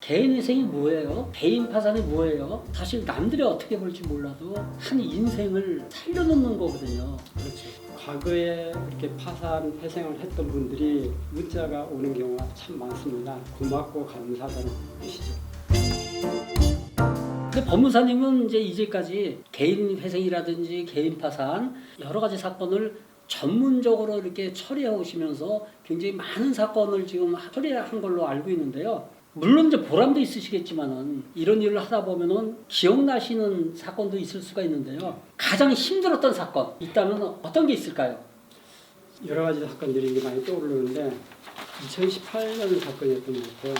개인 회생이 뭐예요? 개인 파산이 뭐예요? 사실 남들이 어떻게 볼지 몰라도 한 인생을 살려놓는 거거든요. 그렇죠. 과거에 그렇게 파산 회생을 했던 분들이 문자가 오는 경우가 참 많습니다. 고맙고 감사하다는 뜻이죠. 근데 법무사님은 이제까지 개인 회생이라든지 개인 파산 여러 가지 사건을 전문적으로 이렇게 처리해 오시면서 굉장히 많은 사건을 지금 처리한 걸로 알고 있는데요. 물론 이제 보람도 있으시겠지만은 이런 일을 하다 보면은 기억나시는 사건도 있을 수가 있는데요. 가장 힘들었던 사건 있다면 어떤 게 있을까요? 여러 가지 사건들이 많이 떠오르는데 2018년 사건이었던 것 같아요.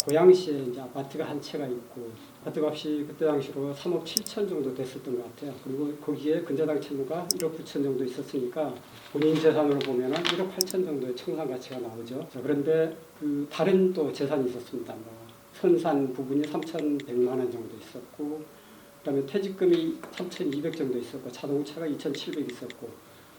고양시에 이제 아파트가 한 채가 있고 아파트 값이 그때 당시로 3억 7천 정도 됐었던 것 같아요. 그리고 거기에 근저당 채무가 1억 9천 정도 있었으니까 본인 재산으로 보면은 1억 8천 정도의 청산 가치가 나오죠. 자, 그런데 그 다른 또 재산이 있었습니다. 뭐 선산 부분이 3,100만 원 정도 있었고, 그다음에 퇴직금이 3,200 정도 있었고, 자동차가 2,700 있었고,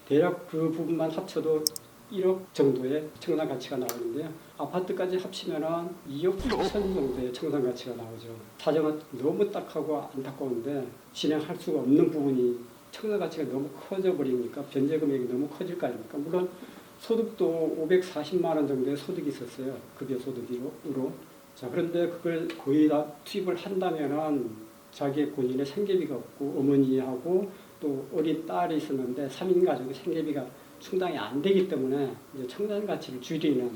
대략 그 부분만 합쳐도 1억 정도의 청산 가치가 나오는데요. 아파트까지 합치면은 2억 8천 정도의 청산 가치가 나오죠. 사정은 너무 딱하고 안타까운데 진행할 수가 없는 부분이 청산 가치가 너무 커져 버리니까 변제 금액이 너무 커질 거 아닙니까? 물론 소득도 540만 원 정도의 소득이 있었어요. 급여 소득으로. 자, 그런데 그걸 거의 다 투입을 한다면은 자기 본인의 생계비가 없고 어머니하고 또 어린 딸이 있었는데 3인 가족의 생계비가 충당이 안 되기 때문에 이제 청산 가치를 줄이는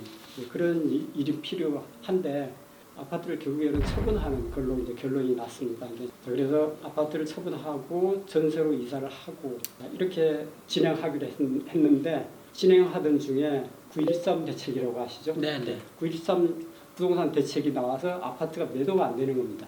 그런 일이 필요한데 아파트를 결국에는 처분하는 걸로 이제 결론이 났습니다. 그래서 아파트를 처분하고 전세로 이사를 하고 이렇게 진행하기로 했는데 진행하던 중에 9.13 대책이라고 아시죠? 네. 9.13 부동산 대책이 나와서 아파트가 매도가 안 되는 겁니다.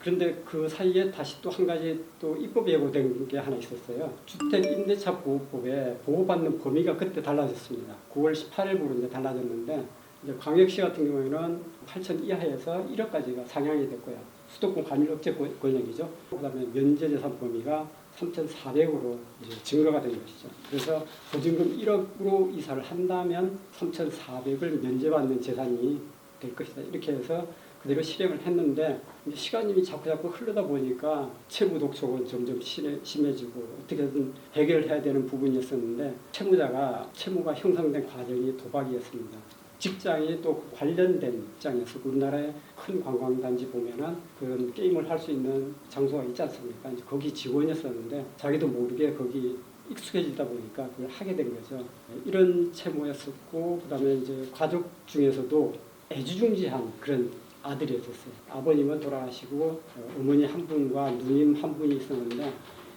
그런데 그 사이에 다시 또 한 가지 또 입법 예고된 게 하나 있었어요. 주택임대차 보호법에 보호받는 범위가 그때 달라졌습니다. 9월 18일부로 이제 달라졌는데 이제 광역시 같은 경우에는 8천 이하에서 1억까지가 상향이 됐고요. 수도권 관리 억제 권역이죠. 그다음에 면제재산 범위가 3,400으로 이제 증가가 된 것이죠. 그래서 보증금 1억으로 이사를 한다면 3,400을 면제받는 재산이 될 것이다. 이렇게 해서 그대로 실행을 했는데 이제 시간이 자꾸 흐르다 보니까 채무 독촉은 점점 심해지고 어떻게든 해결해야 되는 부분이었었는데 채무가 형성된 과정이 도박이었습니다. 직장이 또 관련된 직장에서 우리나라의 큰 관광단지 보면은 그런 게임을 할 수 있는 장소가 있지 않습니까? 이제 거기 직원이었었는데 자기도 모르게 거기 익숙해지다 보니까 그걸 하게 된 거죠. 이런 채무였었고 그다음에 이제 가족 중에서도 애지중지한 그런 아들이었어요. 아버님은 돌아가시고 어머니 한 분과 누님 한 분이 있었는데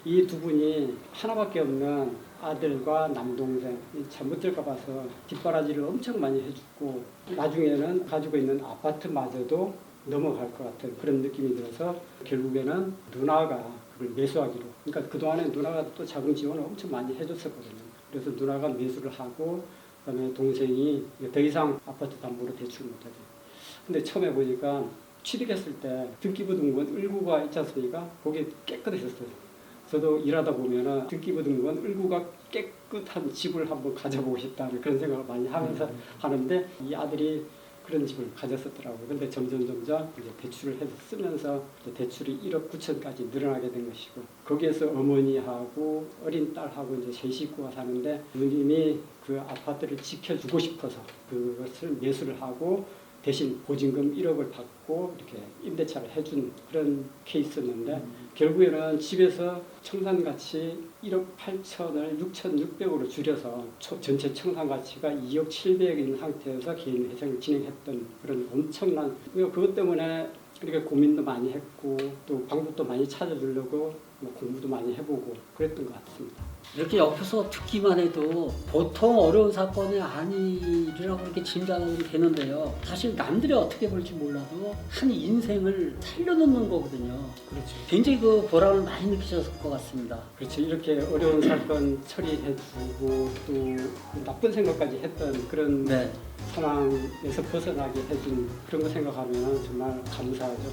이 두 분이 하나밖에 없는 아들과 남동생 잘못될까 봐서 뒷바라지를 엄청 많이 해줬고 나중에는 가지고 있는 아파트마저도 넘어갈 것 같은 그런 느낌이 들어서 결국에는 누나가 그걸 매수하기로, 그러니까 그동안에 누나가 또 자금 지원을 엄청 많이 해줬었거든요. 그래서 누나가 매수를 하고 그다음에 동생이 더 이상 아파트 담보로 대출 못하죠. 근데 처음에 보니까 취득했을 때 등기부등본 을구가 있지 않습니까? 거기 깨끗했었어요. 저도 일하다 보면은 등기부등본 을구가 깨끗한 집을 한번 가져보고 싶다는 그런 생각을 많이 하면서 하는데 이 아들이 그런 집을 가졌었더라고요. 근데 점점 이제 대출을 해서 쓰면서 대출이 1억 9천까지 늘어나게 된 것이고 거기에서 어머니하고 어린 딸하고 이제 세 식구가 사는데 누님이 그 아파트를 지켜주고 싶어서 그것을 매수를 하고 대신 보증금 1억을 받고 이렇게 임대차를 해준 그런 케이스였는데 결국에는 집에서 청산가치 1억 8천을 6,600으로 줄여서 전체 청산가치가 2억 700인 상태에서 개인 회생을 진행했던 그런 엄청난 그것 때문에 이렇게 고민도 많이 했고 또 방법도 많이 찾아주려고 공부도 많이 해보고 그랬던 것 같습니다. 이렇게 옆에서 듣기만 해도 보통 어려운 사건이 아니라고 이렇게 짐작은 되는데요. 사실 남들이 어떻게 볼지 몰라도 한 인생을 살려놓는 거거든요. 그렇죠. 굉장히 그 보람을 많이 느끼셨을 것 같습니다. 그렇죠. 이렇게 어려운 사건 처리해주고 또 나쁜 생각까지 했던 그런 네. 상황에서 벗어나게 해준 그런 거 생각하면 정말 감사하죠.